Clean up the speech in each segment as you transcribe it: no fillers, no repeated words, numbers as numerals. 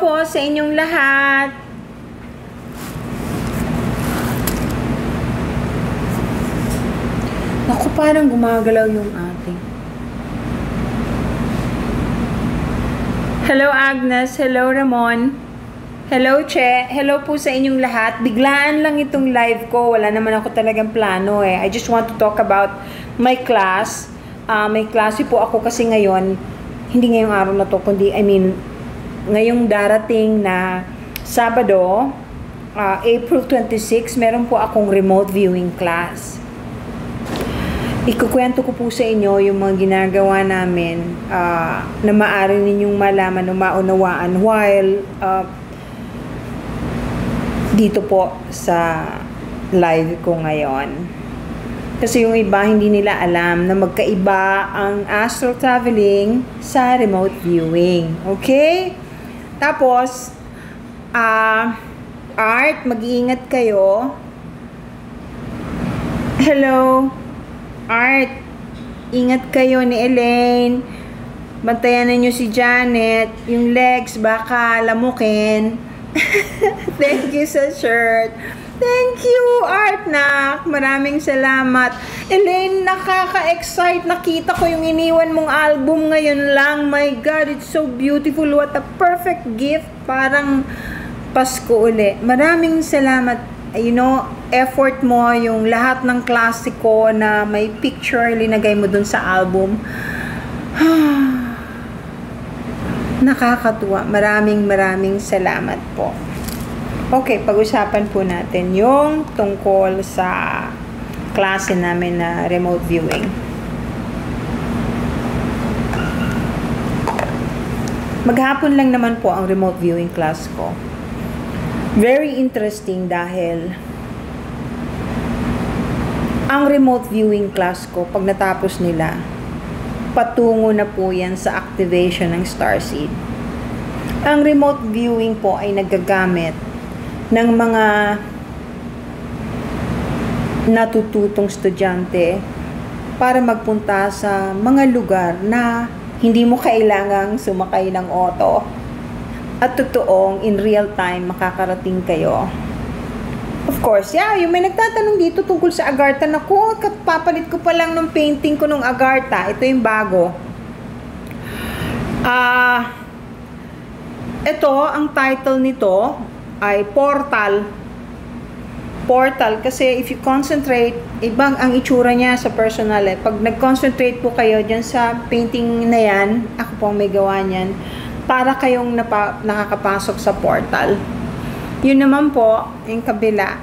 po sa inyong lahat. Naku, parang gumagalaw yung ating. Hello Agnes, hello Ramon, hello Che, hello po sa inyong lahat. Biglaan lang itong live ko, wala naman ako talagang plano eh. I just want to talk about my class. May klase po ako kasi ngayon, hindi ngayong araw na to, kundi ngayong darating na Sabado, April 26, meron po akong remote viewing class. Ikukwento ko po sa inyo yung mga ginagawa namin na maaari ninyong malaman o maunawaan while dito po sa live ko ngayon. Kasi yung iba hindi nila alam na magkaiba ang astral traveling sa remote viewing. Okay? Tapos, Art, mag-iingat kayo. Hello, Art. Ingat kayo ni Elaine. Bantayan ninyo si Janet. Yung legs baka lamukin. Thank you sa shirt. Thank you, Art, nak. Maraming salamat. Elaine, nakaka-excite. Nakita ko yung iniwan mong album ngayon lang. My God, it's so beautiful. What a perfect gift. Parang Pasko uli. Maraming salamat. You know, effort mo, yung lahat ng klasiko na may picture, linagay mo dun sa album. Nakakatuwa. Maraming salamat po. Okay, pag-usapan po natin yung tungkol sa klase namin na remote viewing. Maghapon lang naman po ang remote viewing class ko. Very interesting dahil ang remote viewing class ko, pag natapos nila, patungo na po yan sa activation ng starseed. Ang remote viewing po ay nagagamit ng mga natututong estudyante para magpunta sa mga lugar na hindi mo kailangang sumakay ng auto at totoong in real time makakarating kayo. Of course, yeah, yung may nagtatanong dito tungkol sa Agartha. Naku, papalit ko pa lang ng painting ko ng Agartha. Ito yung bago. Ito, ang title nito ay Portal. Portal kasi if you concentrate, ibang ang itsura niya sa personal eh. Pag nag-concentrate po kayo dyan sa painting na yan, ako po ang may gawa niyan, para kayong nakakapasok sa portal. Yun naman po, yung kabila,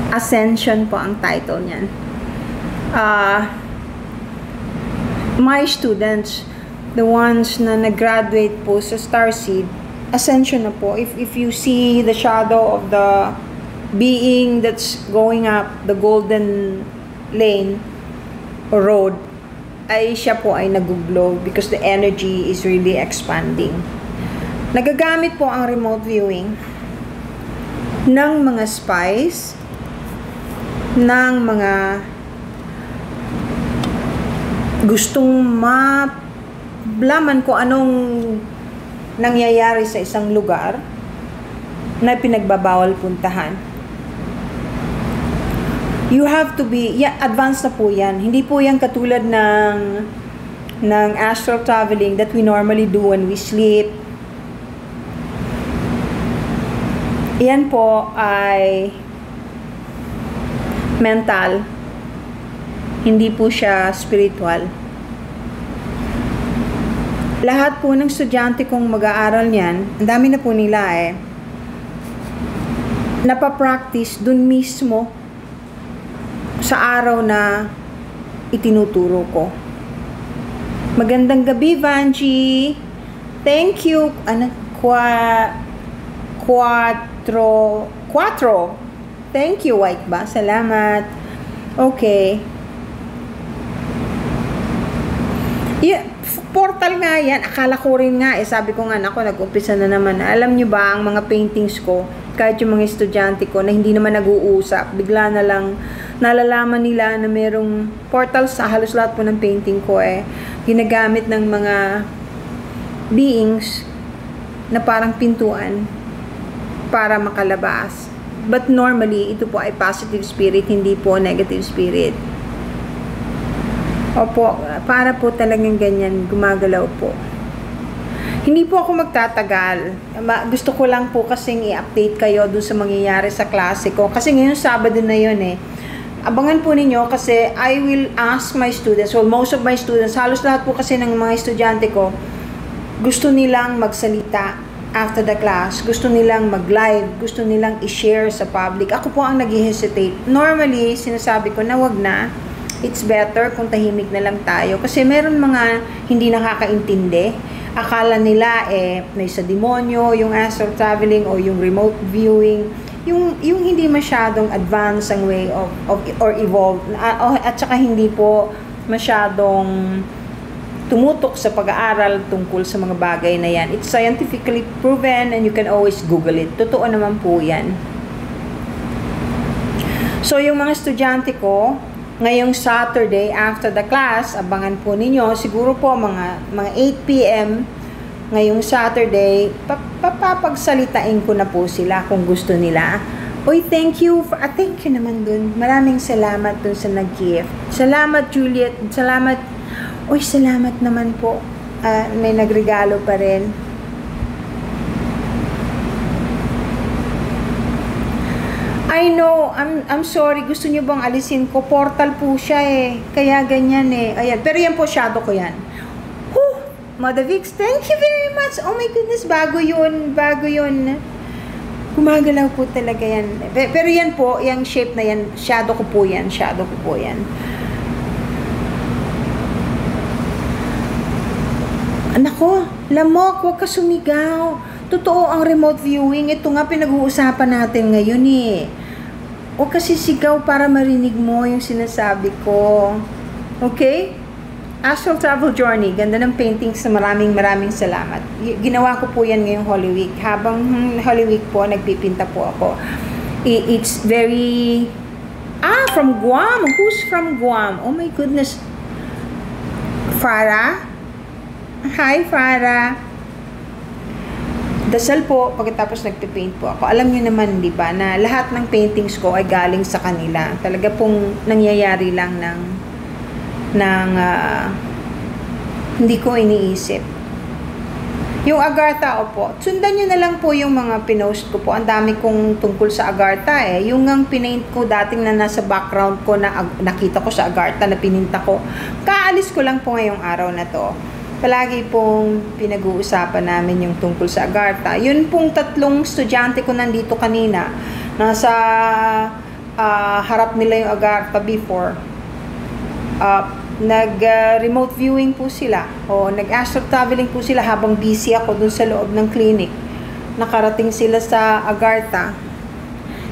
Ascension po ang title niyan. My students, the ones na nag-graduate po sa Starseed, Ascension na po. If you see the shadow of the being that's going up the golden lane or road, ay siya po ay nag-glow because the energy is really expanding. Nagagamit po ang remote viewing ng mga spies, ng mga gustong malaman kung anong nangyayari sa isang lugar na pinagbabawal puntahan. You have to be, advanced na po yan. Hindi po yan katulad ng astral traveling that we normally do when we sleep. Yan po ay mental. Hindi po siya spiritual. Lahat po ng estudyante kong mag-aaral niyan, ang dami na po nila napapractice dun mismo sa araw na itinuturo ko. Magandang gabi, Vanji. Thank you. Quattro. Thank you, White ba? Salamat. Okay. Yeah, portal nga yan. Akala ko rin nga, sabi ko nga, ako, nag-umpisa na naman. Alam nyo ba, ang mga paintings ko, kahit yung mga estudyante ko na hindi naman nag-uusap, bigla na lang nalalaman nila na merong portal sa halos lahat po ng painting ko ginagamit ng mga beings na parang pintuan para makalabas. But normally, ito po ay positive spirit, hindi po negative spirit. Opo, para po talagang ganyan, gumagalaw po. Hindi po ako magtatagal. Gusto ko lang po kasing i-update kayo dun sa mangyayari sa klase ko. Kasi ngayon, Sabado na yun eh. Abangan po ninyo kasi I will ask my students, well, most of my students, halos lahat po kasi ng mga estudyante ko, gusto nilang magsalita after the class, gusto nilang mag-live, gusto nilang i-share sa public. Ako po ang nag-hesitate. Normally, sinasabi ko na wag na. It's better kung tahimik na lang tayo. Kasi meron mga hindi nakakaintindi. Akala nila may sa demonyo, yung astral traveling o yung remote viewing, yung hindi masyadong advanced ang way of or evolved, at saka hindi po masyadong tumutok sa pag-aaral tungkol sa mga bagay na yan. It's scientifically proven and you can always Google it. Totoo naman po yan. So yung mga estudyante ko, ngayong Saturday after the class, abangan po ninyo, siguro po mga 8 p.m. ngayong Saturday, papapagsalitain ko na po sila kung gusto nila. Uy, thank you naman dun. Maraming salamat dun sa nag-gift. Salamat, Juliet. Salamat. Uy, salamat naman po. May nagregalo pa rin. I know, I'm sorry, gusto niyo bang alisin ko? Portal po siya eh. Kaya ganyan eh. Ayan, pero yan po, shadow ko yan. Whew! Mother Vix, thank you very much. Oh my goodness, bago yun. Gumagalaw po talaga yan. Pero yan po, yung shape na yan, shadow ko po yan. Nako, lamok, huwag ka sumigaw. Totoo ang remote viewing. Ito nga pinag-uusapan natin ngayon eh. Huwag kasi sigaw para marinig mo yung sinasabi ko. Okay? Astral Travel Journey. Ganda ng paintings na maraming salamat. Ginawa ko po yan ngayong Holy Week. Habang Holy Week po, nagpipinta po ako. It's very... from Guam. Who's from Guam? Oh my goodness. Farah? Hi, Farah. Dasal po, pagkatapos nagpipaint po ako. Alam niyo naman, di ba, na lahat ng paintings ko ay galing sa kanila. Talaga pong nangyayari lang ng hindi ko iniisip. Yung Agartha, opo, sundan nyo na lang po yung mga pinost ko po. Ang dami kong tungkol sa Agartha eh. Yung ang pinaint ko dating na nasa background ko na nakita ko sa Agartha na pininta ko. Kaalis ko lang po ngayong araw na to. Palagi pong pinag-uusapan namin yung tungkol sa Agartha. Yun pong 3 estudyante ko nandito kanina, nasa harap nila yung Agartha before. Nag-remote viewing po sila o nag-astral traveling po sila habang busy ako dun sa loob ng clinic. Nakarating sila sa Agartha.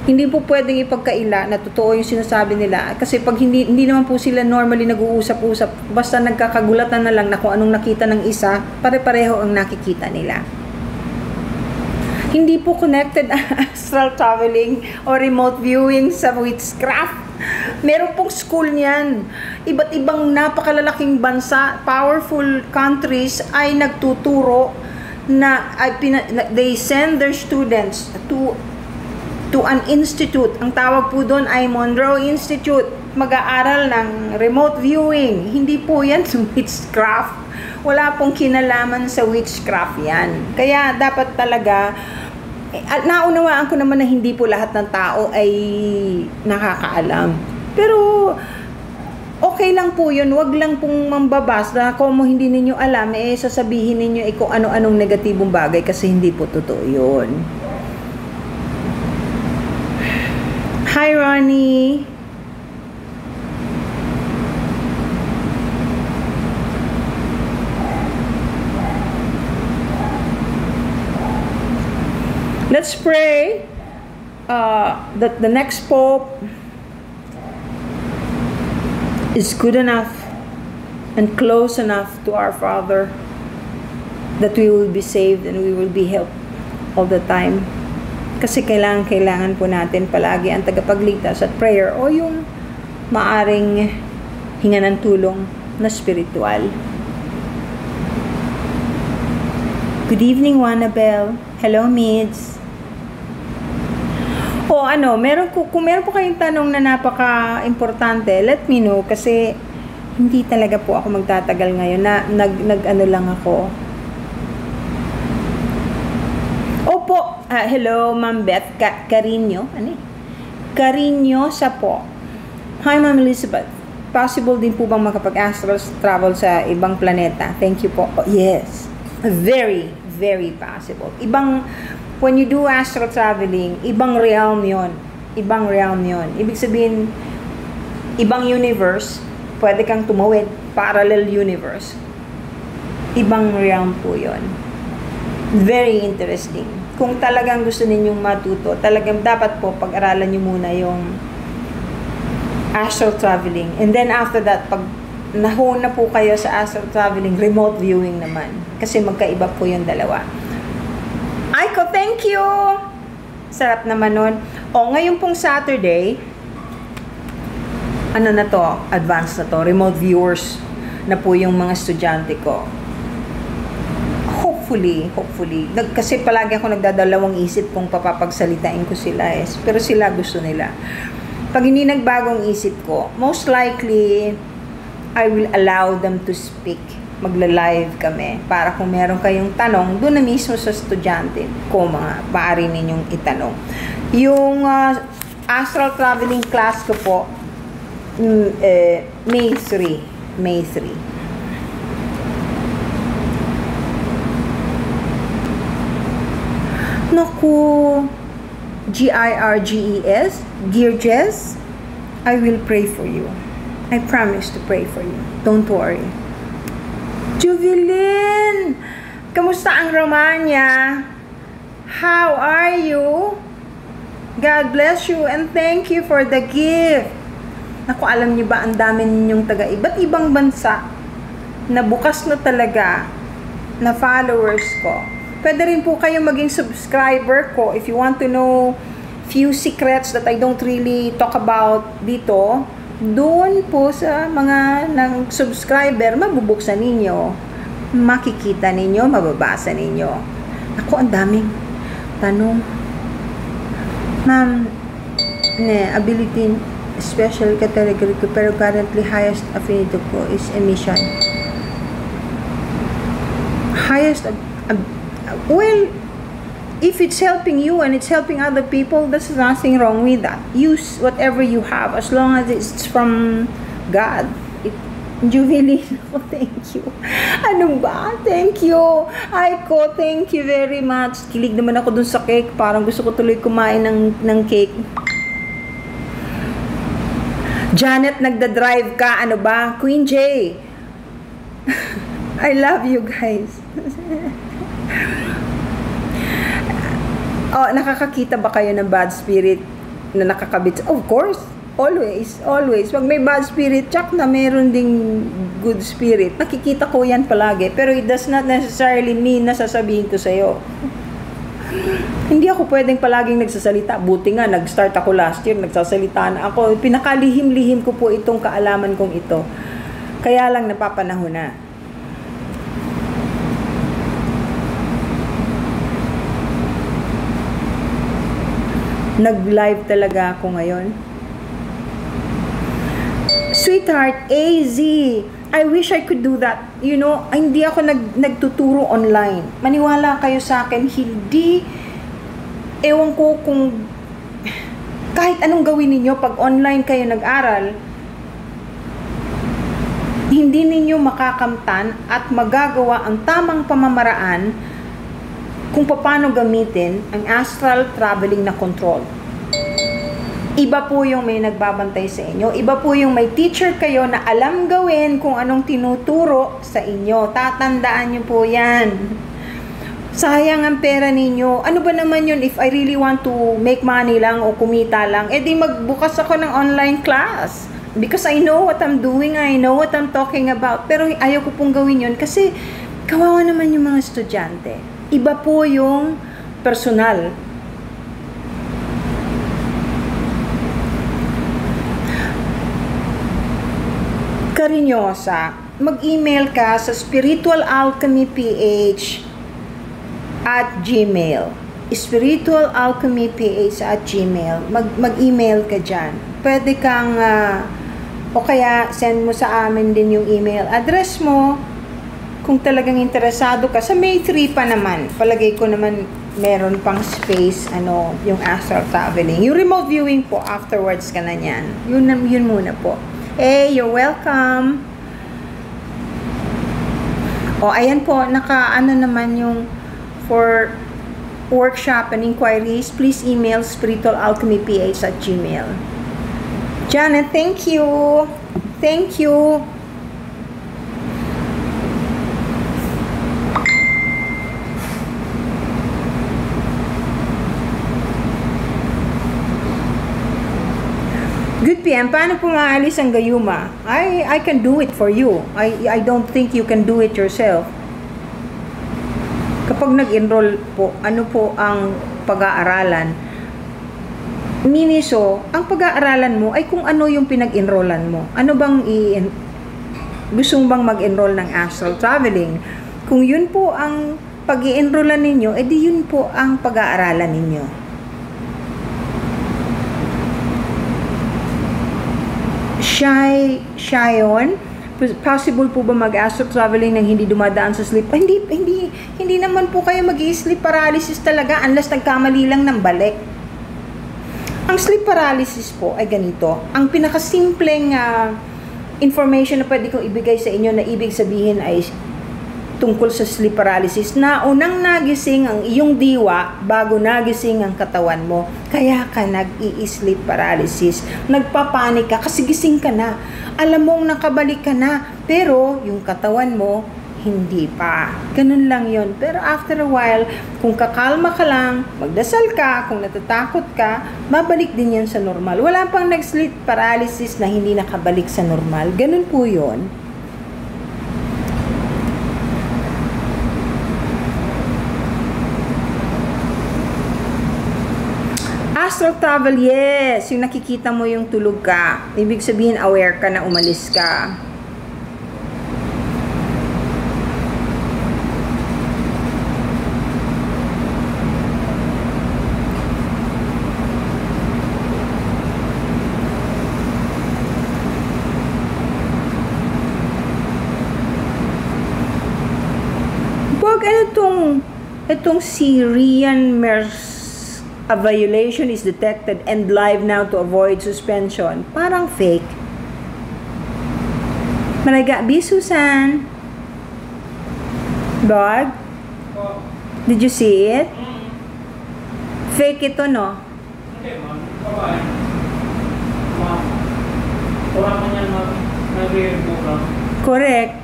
Hindi po pwedeng ipagkaila na totoo yung sinasabi nila. Kasi pag hindi naman po sila normally nag-uusap-usap, basta nagkakagulatan na lang na kung anong nakita ng isa, pare-pareho ang nakikita nila. Hindi po connected astral traveling o remote viewing sa witchcraft. Meron pong school niyan. Iba't ibang napakalalaking bansa, powerful countries ay nagtuturo na they send their students to an institute. Ang tawag po doon ay Monroe Institute. Mag-aaral ng remote viewing. Hindi po yan sa witchcraft. Wala pong kinalaman sa witchcraft yan. Kaya dapat talaga, naunawaan ko naman na hindi po lahat ng tao ay nakakaalam. Pero okay lang po yun. Wag lang pong mambabas na kung hindi ninyo alam, sasabihin ninyo kung ano-anong negatibong bagay kasi hindi po totoo yun. Hi, Ronnie. Let's pray that the next Pope is good enough and close enough to our Father that we will be saved and we will be helped all the time. Kasi kailangan po natin palagi ang tagapagligtas at prayer o yung maaring hinga ng tulong na spiritual. Good evening, Wanabel. Hello, Mids. O ano, kung meron po kayong tanong na napaka-importante, let me know kasi hindi talaga po ako magtatagal ngayon. Nag-ano lang ako. Opo, hello, Ma'am Beth. Carino, ano eh? Carino sa po. Hi, Ma'am Elizabeth. Possible din po bang makapag-astral travel sa ibang planeta? Thank you po. Oh, yes. Very, very possible. When you do astral traveling, ibang realm yon. Ibang realm yon. Ibig sabihin, ibang universe, pwede kang tumawid, parallel universe. Ibang realm po yon. Very interesting. Kung talagang gusto ninyong matuto, talagang dapat po pag-aralan nyo muna yung astral traveling. And then after that, pag nahuna po kayo sa astral traveling, remote viewing naman. Kasi magkaiba po yung dalawa. Aiko, thank you! Sarap naman nun. O, ngayon pong Saturday, ano na to? Advanced na to. Remote viewers na po yung mga estudyante ko. Hopefully. Kasi palagi ako nagdadalawang isip kung papapagsalitain ko sila eh. Pero sila gusto nila. Pag hindi nagbagong isip ko, most likely, I will allow them to speak. Magla-live kami. Para kung meron kayong tanong, doon na mismo sa estudyante ko, maaari ninyong itanong. Yung astral traveling class ko po, May 3. Naku, Girges, Girges, I will pray for you. I promise to pray for you. Don't worry. Juvelin! Kamusta ang Romania? How are you? God bless you and thank you for the gift. Naku, alam niyo ba, ang dami ninyong iba't ibang bansa na bukas na talaga na followers ko. Pwede rin po kayo maging subscriber ko if you want to know few secrets that I don't really talk about dito. Doon po sa mga subscriber, mabubuksan ninyo, makikita ninyo, mababasa ninyo. Ako, ang daming tanong. Ma'am, ability, special category ko, pero currently highest affinity ko is emission. Highest, well, if it's helping you and it's helping other people, there's nothing wrong with that. Use whatever you have as long as it's from God. Juvelin, thank you. Ano ba? Thank you. Aiko, thank you very much. Kilig naman ako dun sa cake. Parang gusto ko tuloy kumain ng cake. Janet, nagda-drive ka. Ano ba? Queen J. I love you guys. Oh, nakakakita ba kayo ng bad spirit na nakakabit? Of course, always. Pag may bad spirit, tsak na meron ding good spirit. Nakikita ko yan palagi. Pero it does not necessarily mean na sasabihin ko sa'yo. Hindi ako pwedeng palaging nagsasalita. Buti nga, nag-start ako last year, nagsasalita na ako. Pinakalihim-lihim ko po itong kaalaman kong ito. Kaya lang napapanahon na. Nag-live talaga ako ngayon. Sweetheart, AZ, I wish I could do that. You know, hindi ako nagtuturo online. Maniwala kayo sa akin, hindi, ewan ko kung, kahit anong gawin ninyo, pag online kayo nag-aral, hindi ninyo makakamtan at magagawa ang tamang pamamaraan kung paano gamitin ang astral traveling na control. Iba po yung may nagbabantay sa inyo. Iba po yung may teacher kayo na alam gawin kung anong tinuturo sa inyo. Tatandaan nyo po yan. Sayang ang pera ninyo. Ano ba naman yun if I really want to make money lang o kumita lang? Eh di magbukas ako ng online class. Because I know what I'm doing. I know what I'm talking about. Pero ayaw ko pong gawin yun kasi kawawa naman yung mga estudyante. Iba po yung personal. Karinyosa, mag-email ka sa Spiritual Alchemy PH at Gmail. spiritualalchemyph@gmail. Mag-email ka dyan. Pwede kang, o kaya send mo sa amin din yung email address mo. Kung talagang interesado ka, sa May 3 pa naman, palagay ko naman meron pang space, yung astral traveling. Yung remote viewing po, afterwards ka na yan. Yun muna po. You're welcome. Ayan po, naman yung for workshop and inquiries, please email spiritualalchemyph@gmail. Janet, thank you. Thank you. Good PM, paano po maalis ang gayuma? I can do it for you. I don't think you can do it yourself. Kapag nag-enroll po, ano po ang pag-aaralan? Miniso, ang pag-aaralan mo ay kung ano yung pinag-enrollan mo. Ano bang gusto mo bang mag-enroll ng astral traveling? Kung yun po ang pag-i-enrollan ninyo, edi yun po ang pag-aaralan ninyo. Shayon, possible po ba mag-astral traveling nang hindi dumadaan sa sleep? Hindi naman po kayo mag-i-sleep paralysis talaga unless nagkamali lang ng balik. Ang sleep paralysis po ay ganito. Ang pinakasimpleng information na pwede kong ibigay sa inyo na ibig sabihin ay tungkol sa sleep paralysis na unang nagising ang iyong diwa bago nagising ang katawan mo. Kaya ka nag-i-sleep paralysis. Nagpapanik ka kasi gising ka na. Alam mong nakabalik ka na, pero yung katawan mo, hindi pa. Ganun lang yon. Pero after a while, kung kakalma ka lang, magdasal ka, kung natatakot ka, mabalik din yan sa normal. Wala pang nag-sleep paralysis na hindi nakabalik sa normal. Ganun po yon. Astral travel, yes. Yung nakikita mo yung tulog ka. Ibig sabihin, aware ka na umalis ka. Wag itong Syrian a violation is detected and live now to avoid suspension. Parang fake. Malaga, Susan. Dog? Did you see it? Fake ito, no? Hindi, ma'am. Babae. Ma'am. Wala ka niyan, ma'am. Nag-i-book lang. Correct.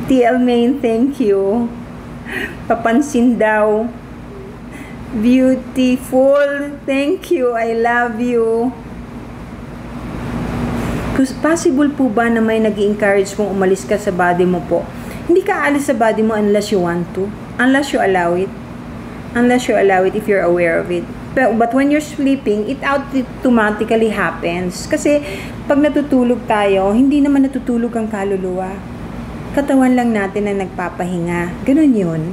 TL Main, thank you. Papansin daw. Beautiful. Thank you. I love you. Possible po ba na may nag-i-encourage mong umalis ka sa body mo po? Hindi ka alis sa body mo unless you want to. Unless you allow it. Unless you allow it if you're aware of it. But when you're sleeping, it automatically happens. Kasi pag natutulog tayo, hindi naman natutulog ang kaluluwa. Katawan lang natin na nagpapahinga. Ganun yun.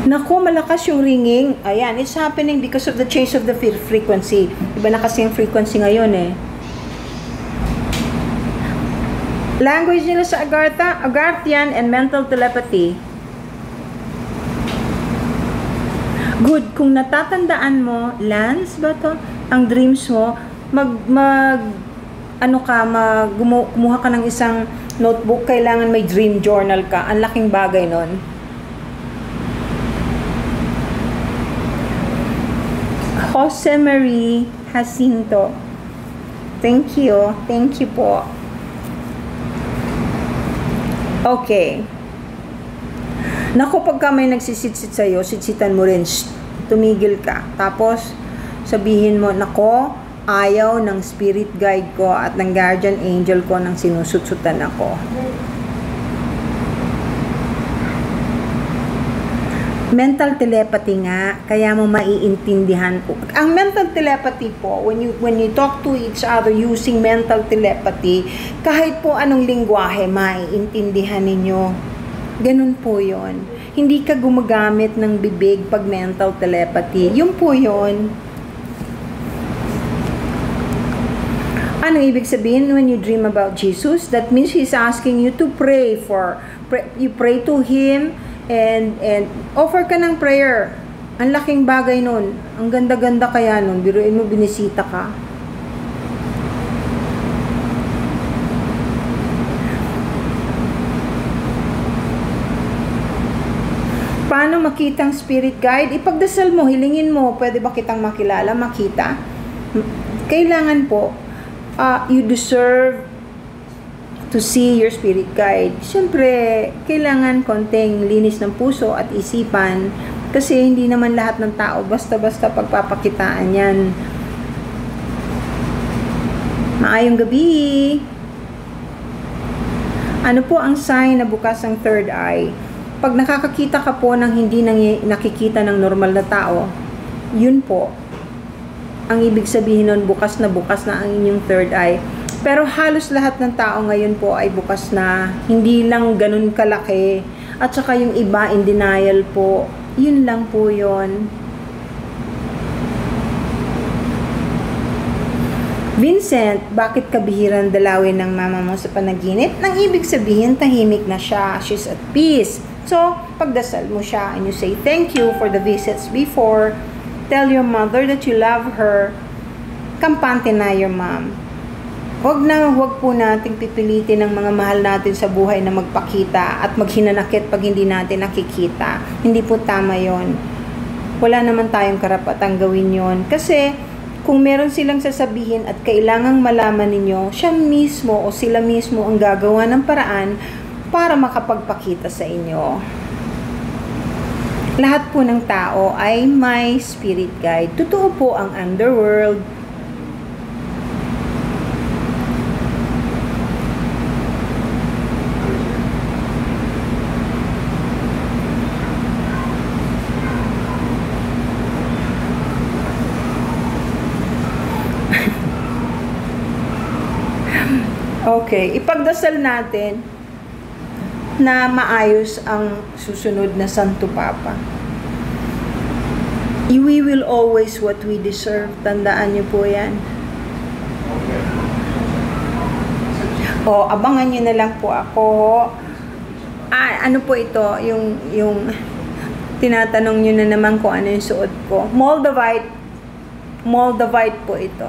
Naku, malakas yung ringing. Ayan, it's happening because of the change of the frequency. Iba na kasi yung frequency ngayon eh. Language nila sa Agarthian and mental telepathy. Good. Kung natatandaan mo, Lance ba to? Ang dreams mo, kumuha ka ng isang notebook, kailangan may dream journal ka. Ang laking bagay nun. Jose Marie Jacinto. Thank you. Thank you po. Okay. Naku, pagka may nagsisit-sit sa'yo, sitsitan mo rin, tumigil ka. Tapos, sabihin mo, nako, ayaw ng spirit guide ko at ng guardian angel ko nang sinusutsutan ako. Mental telepathy nga, kaya mo maiintindihan po. Ang mental telepathy po, when you talk to each other using mental telepathy, kahit po anong lingwahe, maiintindihan ninyo. Ganun po yon. Hindi ka gumagamit ng bibig pag mental telepathy. Yun po yon. Ano ibig sabihin when you dream about Jesus? That means He's asking you to pray you pray to Him and offer ka ng prayer. Ang laking bagay nun. Ang ganda-ganda kaya nun. Biruin mo, binisita ka. Paano makita ang spirit guide? Ipagdasal mo, hilingin mo. Pwede ba kitang makilala, makita? Kailangan po, you deserve to see your spirit guide. Siyempre, kailangan konting linis ng puso at isipan kasi hindi naman lahat ng tao basta-basta pagpapakitaan yan. Maayong gabi! Ano po ang sign na bukas ang third eye? Pag nakakakita ka po ng hindi nakikita ng normal na tao, yun po. Ang ibig sabihin nun, bukas na ang inyong third eye. Pero halos lahat ng tao ngayon po ay bukas na. Hindi lang ganun kalaki. At saka yung iba in denial po. Yun lang po yun. Vincent, bakit kabihiran dalawin ng mama mo sa panaginip? Nang ibig sabihin, tahimik na siya. She's at peace. So, pagdasal mo siya and you say, thank you for the visits before. Tell your mother that you love her. Kampante na your mom. Huwag po nating pipilitin ng mga mahal natin sa buhay na magpakita at maghinanakit pag hindi natin nakikita. Hindi po tama yon. Wala naman tayong karapatang gawin yon. Kasi kung meron silang sasabihin at kailangang malaman ninyo, siya mismo o sila mismo ang gagawa ng paraan para makapagpakita sa inyo. Lahat po ng tao ay may spirit guide. Totoo po ang underworld. Okay, ipagdasal natin na maayos ang susunod na Santo Papa. We will always what we deserve. Tandaan niyo po yan. O, abangan niyo na lang po ako. Ano po ito? Yung tinatanong niyo na naman kung ano yung suot ko. Moldavite. Moldavite po ito.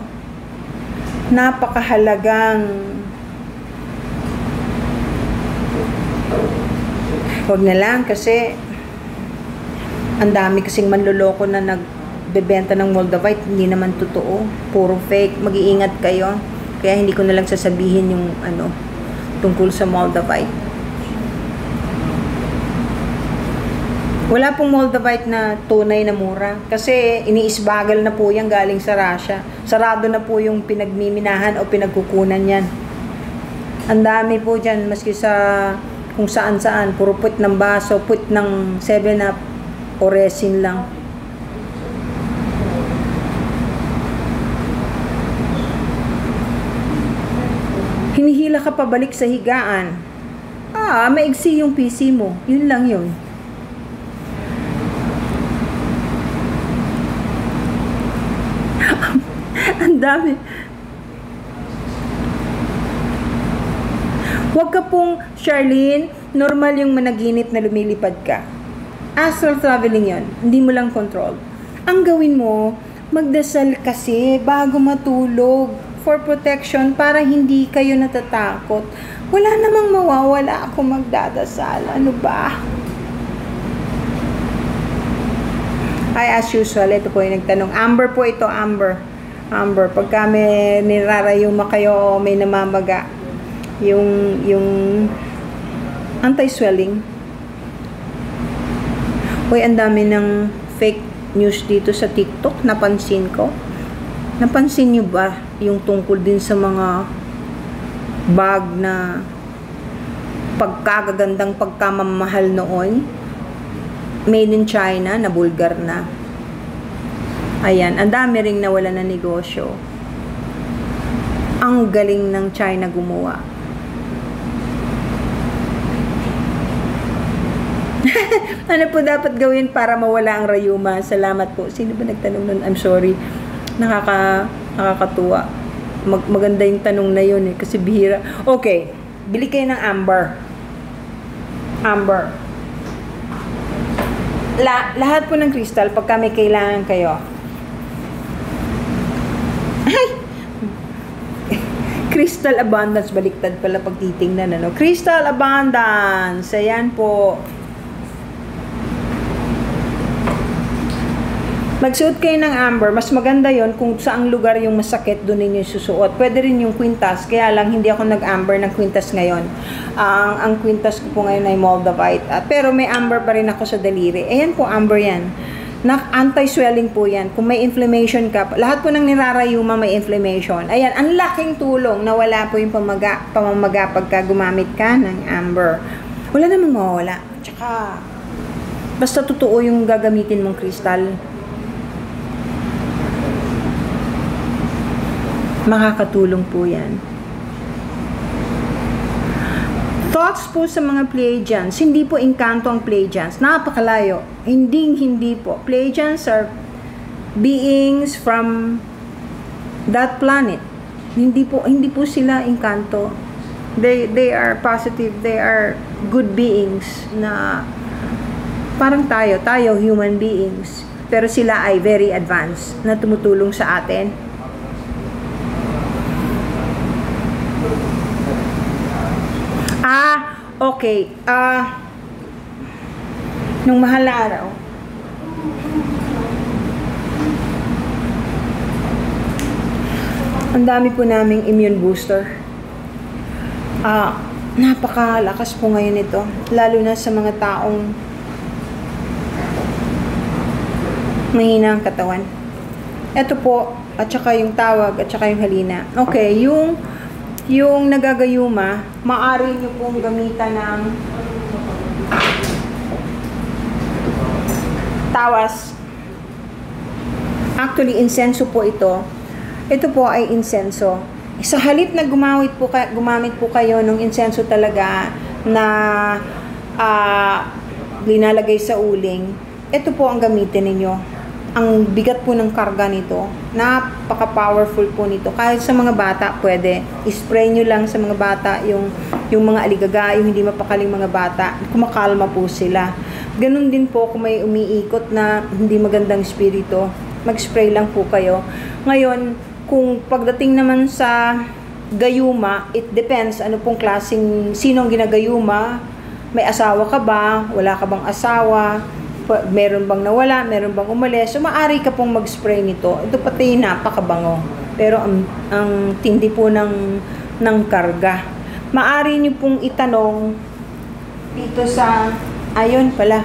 Napakahalagang huwag na lang kasi ang dami kasing manloloko na nagbebenta ng Moldavite, hindi naman totoo, puro fake. Mag-iingat kayo, kaya hindi ko na lang sasabihin yung tungkol sa Moldavite. Wala pong Moldavite na tunay na mura kasi iniisbagal na po yan galing sa Russia. Sarado na po yung pinagmiminahan o pinagkukunan yan. Ang dami po dyan, maski sa kung saan-saan, puro put ng baso, put ng 7-Up o resin lang. Hinihila ka pabalik sa higaan. Maigsi yung PC mo. Yun lang yun. Ang dami. Huwag ka pong, Charlene, normal yung managinip na lumilipad ka. Astral traveling yon, hindi mo lang control. Ang gawin mo, magdasal kasi bago matulog for protection para hindi kayo natatakot. Wala namang mawawala ako magdadasal. Ano ba? As usual, ito po yung nagtanong. Amber po ito, Amber. Amber, pagka may nirarayuma kayo o may namamaga, yung anti-swelling. Hoy, ang dami ng fake news dito sa TikTok, napansin ko. Napansin niyo ba yung tungkol din sa mga bag na pagkagagandang pagkamamahal noon? made in China, na bulgar na. Ayan, ang dami ring nawala na negosyo. Ang galing ng China gumawa. Ano po dapat gawin para mawala ang rayuma? Salamat po. Sino ba nagtanong nun? I'm sorry. Nakakatuwa. Maganda yung tanong na yun eh, kasi bihira. Okay, bili kayo ng amber. Amber. Lahat po ng crystal, pagka may kailangan kayo. Ay! Crystal abundance, baliktad pala pag titingnan, ano? Crystal abundance, ayan po. Magsuot kayo ng amber, mas maganda yon kung saang lugar yung masakit, doon ninyo susuot. Pwede rin yung quintas, kaya lang hindi ako nag-amber ng quintas ngayon. Ang quintas ko po ngayon ay moldavite. Pero may amber pa rin ako sa daliri. Ayan po, amber yan. Anti-swelling po yan. Kung may inflammation ka, lahat po ng nirarayuma may inflammation. Ayan, ang laking tulong na wala po yung pamamaga pagka gumamit ka ng amber. Wala namang mawawala. Tsaka, basta totoo yung gagamitin mong kristal. Makakatulong po yan. Thoughts po sa mga Pleiadians. Hindi po engkanto ang Pleiadians. Napakalayo. Hindi po. Pleiadians are beings from that planet. Hindi po sila engkanto. They are positive. They are good beings na parang tayo human beings. Pero sila ay very advanced na tumutulong sa atin. Okay. Nung mahal na araw, ang dami po naming immune booster. Napakalakas po ngayon ito. Lalo na sa mga taong mahina ang katawan. Ito po, at saka yung tawag, at saka yung halina. Okay, yung nagagayuma, maaari nyo pong gamitan ng tawas. Actually, insenso po ito. Ito po ay insenso. Sa halip na gumamit po kayo ng insenso talaga na linalagay sa uling, ito po ang gamitin ninyo. Ang bigat po ng karga nito, napaka-powerful po nito. Kahit sa mga bata, pwede. I-spray nyo lang sa mga bata yung mga aligaga, yung hindi mapakaling mga bata. Kumakalma po sila. Ganun din po kung may umiikot na hindi magandang espiritu, mag-spray lang po kayo. Ngayon, kung pagdating naman sa gayuma, it depends ano pong klaseng, sinong ginagayuma. May asawa ka ba? Wala ka bang asawa? Meron bang nawala, meron bang umalis, so maaari ka pong mag-spray nito. Ito pati napakabango, pero ang tindi po ng karga. Maaari niyo pong itanong dito sa, ayun pala,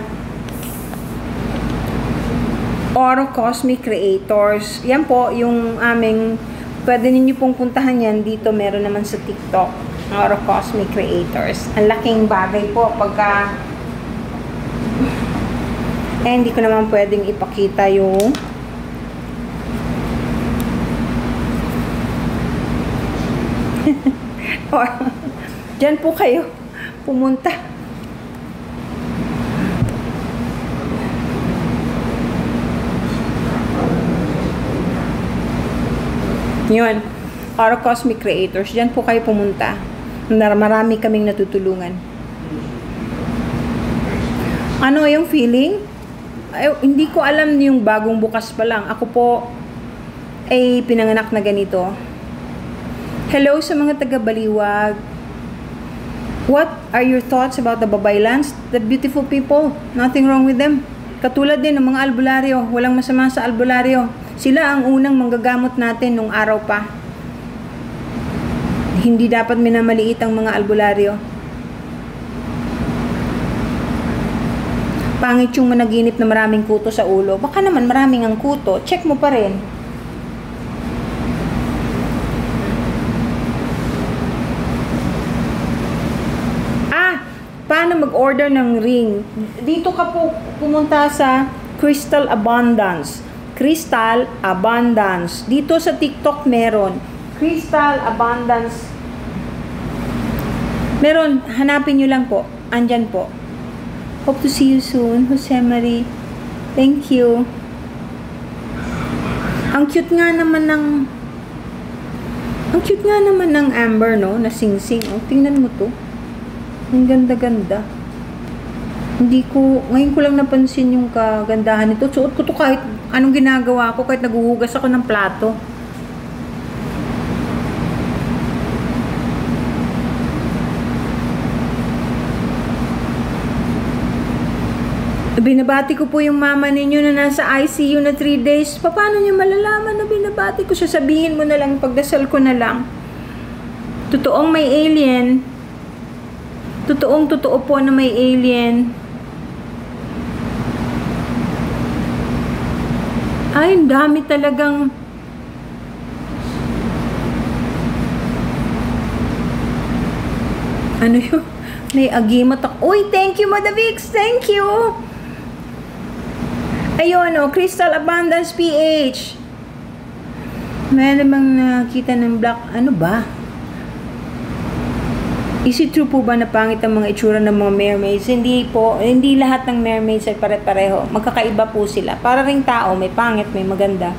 Oro Cosmic Creators. Yan po yung aming, pwede niyo pong puntahan yan dito, meron naman sa TikTok, Oro Cosmic Creators. Ang laking bagay po pagka hindi ko naman pwedeng ipakita yung dyan po kayo pumunta. Yun, Oro Cosmic Creators, dyan po kayo pumunta. Marami kaming natutulungan. Ano yung feeling? Hindi ko alam yung bagong bukas pa lang. Ako po ay pinanganak na ganito. Hello sa mga taga-Baliwag. What are your thoughts about the Babaylands? The beautiful people. Nothing wrong with them. Katulad din ng mga albularyo. Walang masama sa albularyo. Sila ang unang manggagamot natin nung araw pa. Hindi dapat minamaliit ang mga albularyo. Pangit yung managinip na maraming kuto sa ulo. Baka naman maraming ang kuto. Check mo pa rin. Paano mag-order ng ring, dito ka po pumunta sa Crystal Abundance. Crystal Abundance. Dito sa TikTok meron. Crystal Abundance. Meron. Hanapin nyo lang po. Andyan po. Hope to see you soon, Jose Marie. Thank you. Ang cute nga naman ng Amber, no? Na sing-sing. Oh, tingnan mo to. Ang ganda-ganda. Ngayon ko lang napansin yung kagandahan nito. Suot ko to kahit anong ginagawa ko, kahit naguhugas ako ng plato. Binabati ko po yung mama ninyo na nasa ICU na 3 days. Paano niyo malalaman na binabati ko siya? Sabihin mo na lang, pagdasal ko na lang. Totoong may alien. Totoo po na may alien. Ay, dami talagang... Ano yun? May agimat ako. Uy, thank you, Madavix. Thank you. Ayun, oh, Crystal Abundance PH. May namang nakita ng black. Ano ba? Is it true po ba na pangit ang mga itsura ng mga mermaids? Hindi po. Hindi lahat ng mermaids ay pare-pareho. Magkakaiba po sila. Para ring tao, may pangit, may maganda.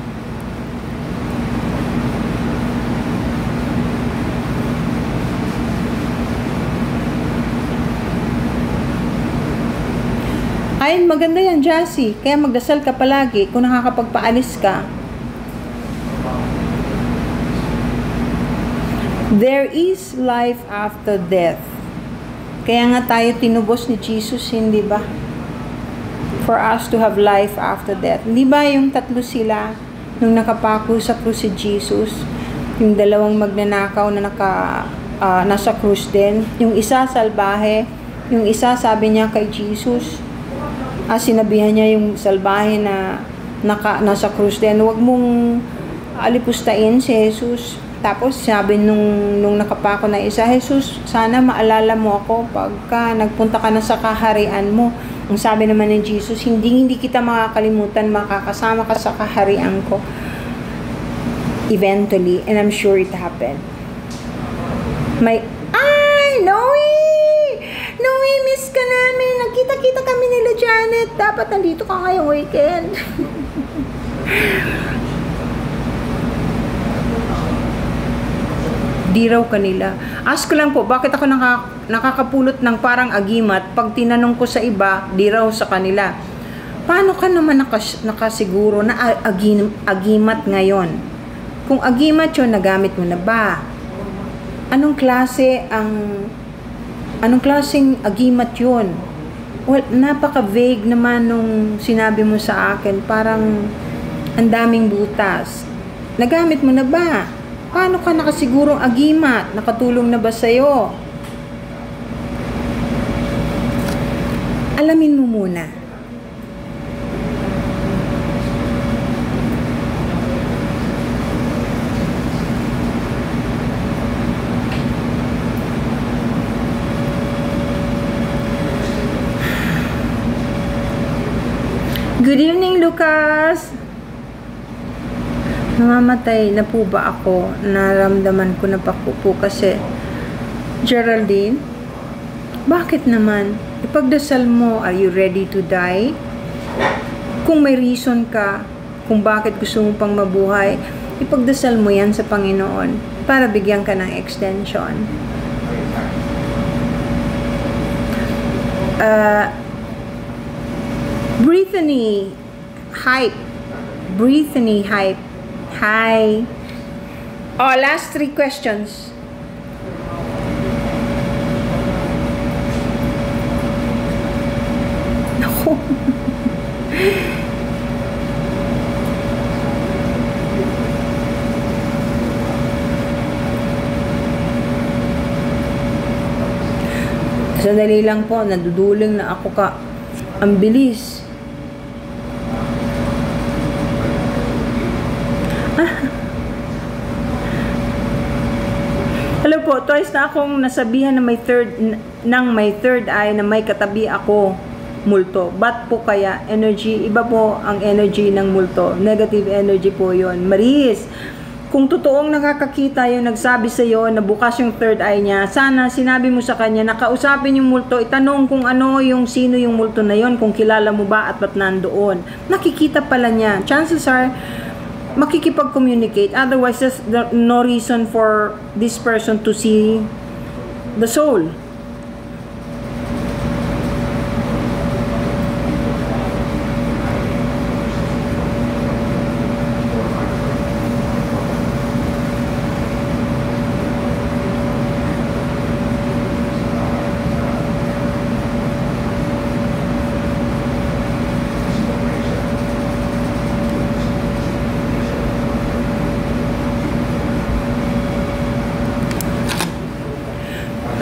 Ay, maganda yan, Jassy. Kaya magdasal ka palagi kung nakakapagpaalis ka. There is life after death. Kaya nga tayo tinubos ni Jesus, hindi ba? For us to have life after death. Hindi ba yung tatlo sila nung nakapako sa krus si Jesus? Yung dalawang magnanakaw na nasa krus din. Yung isa salbahe. Yung isa sabi niya kay Jesus, sinabihan niya yung salbahe na nasa krus din, huwag mong alipustain si Jesus. Tapos sabi nung nakapako na isa, Jesus, sana maalala mo ako pagka nagpunta ka na sa kaharian mo. Ang sabi naman ni Jesus, hindi kita makakalimutan, makakasama ka sa kaharian ko. Eventually, and I'm sure it happened. Noe, miss ka namin. Nagkita-kita kami nila Janet. Dapat nandito ka ngayong weekend. Di raw kanila. Ask ko lang po, bakit ako nakakapulot ng parang agimat pag tinanong ko sa iba, di raw sa kanila. Paano ka naman nakasiguro na agimat ngayon? Kung agimat yun, nagamit mo na ba? Anong klaseng agimat yun? Well, napaka-vague naman nung sinabi mo sa akin. Parang ang daming butas. Nagamit mo na ba? Paano ka nakasigurong agimat? Nakatulong na ba sa'yo? Alamin mo muna. Good evening, Lucas. Namamatay na po ba ako? Naramdaman ko na pa po kasi. Geraldine, bakit naman? Ipagdasal mo, are you ready to die? Kung may reason ka, kung bakit gusto mo pang mabuhay, ipagdasal mo yan sa Panginoon para bigyan ka ng extension. Brittany Hype. Brittany Hype. Hi. Oh, last 3 questions. Naku. Sandali lang po, naduduling na ako ka. Ang bilis. Hello po, twice na akong nasabihan na may ng may third eye na may katabi ako, multo. Ba't po kaya? Energy, iba po ang energy ng multo. Negative energy po yon. Maris, kung totoong nakakakita yung nagsabi sa iyo na bukas yung third eye niya, sana sinabi mo sa kanya, nakausapin yung multo, itanong kung ano yung sino yung multo na yon, kung kilala mo ba at ba't nandoon. Nakikita pala niya. Chances are, makikipag-communicate. Otherwise, there's no reason for this person to see the soul.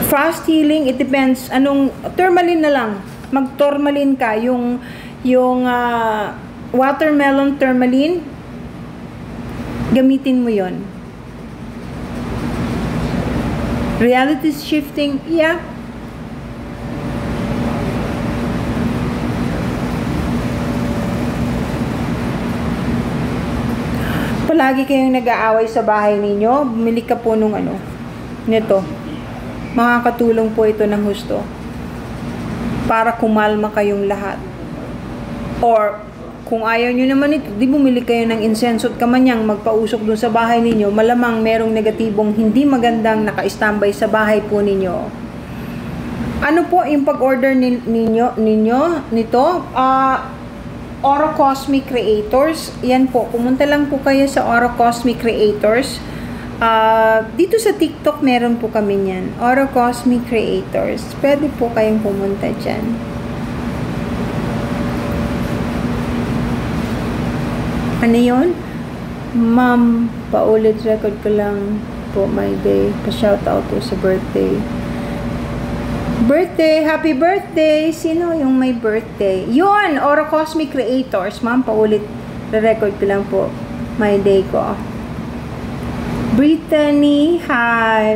Fast healing, it depends. Anong, tourmaline na lang. Mag-tourmaline ka. Yung watermelon tourmaline, gamitin mo yon. Reality shifting, yeah. Palagi kayong nag-aaway sa bahay ninyo, bumili ka po nung nito. Makakatulong po ito ng husto para kumalma kayong lahat. Or kung ayaw nyo naman ito, di bumili kayo ng insenso at kamanyang magpausok dun sa bahay ninyo, malamang merong negatibong hindi magandang naka-standby sa bahay po ninyo. Ano po yung pag-order ninyo nito? Oro Cosmic Creators. Yan po, pumunta lang po kayo sa Oro Cosmic Creators. Dito sa TikTok meron po kami niyan, Oro Cosmic Creators. Pwede po kayong pumunta dyan. Ano yun? Ma'am, paulit record ko lang po my day. Pa-shout out po sa birthday. Birthday! Happy birthday! Sino yung may birthday? Yun! Oro Cosmic Creators. Ma'am, paulit record ko lang po my day ko. Brittany, hi.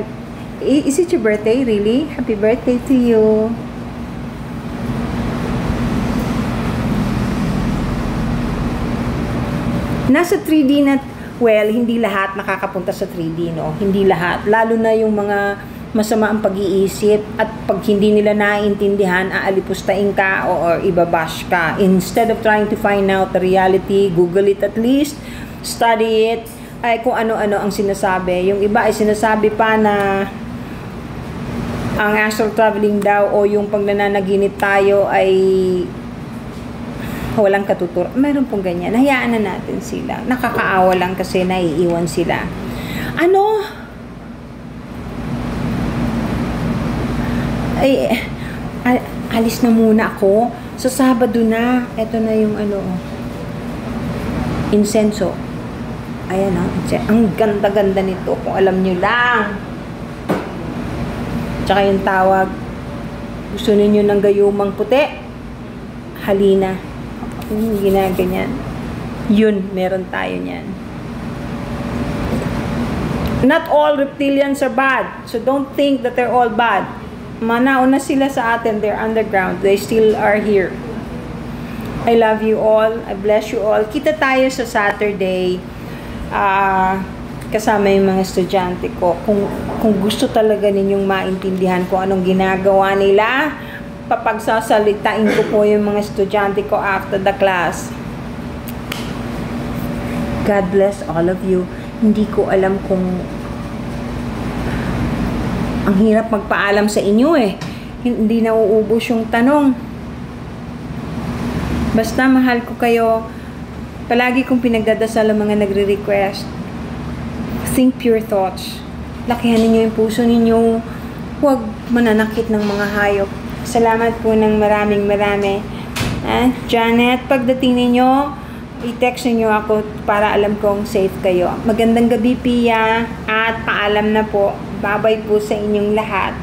Is it your birthday, really? Happy birthday to you. Nasa 3D na, well, hindi lahat nakakapunta sa 3D, no? Hindi lahat. Lalo na yung mga masama ang pag-iisip at pag hindi nila naiintindihan, aalipustain ka or ibabash ka. Instead of trying to find out the reality, Google it at least, study it, ay kung ano-ano ang sinasabi. Yung iba ay sinasabi pa na ang astral traveling daw o yung pag nananaginip tayo ay walang katuturo. Meron pong ganyan. Hayaan na natin sila. Nakakaawa lang kasi naiiwan sila. Alis na muna ako. Sa Sabado na. Ito na yung insenso. Ayan ang ganda-ganda nito kung alam nyo lang. Tsaka yung tawag, gusto ninyo ng gayumang puti, halina. Ginaganyan. Yun, meron tayo niyan. Not all reptilians are bad, so don't think that they're all bad. Manauna sila sa atin, they're underground, they still are here. I love you all, I bless you all. Kita tayo sa Saturday. Kasama yung mga estudyante ko. Kung gusto talaga ninyong maintindihan kung anong ginagawa nila, papagsasalitain ko po yung mga estudyante ko after the class. God bless all of you. Hindi ko alam kung ang hirap magpaalam sa inyo hindi nauubos yung tanong. Basta mahal ko kayo. Palagi kong pinagdadasal ang mga nagre-request. Think pure thoughts. Lakihan ninyo yung puso ninyo. Huwag mananakit ng mga hayop. Salamat po ng maraming. Janet, pagdating ninyo, i-text ninyo ako para alam kong safe kayo. Magandang gabi, Pia. At paalam na po. Bye-bye po sa inyong lahat.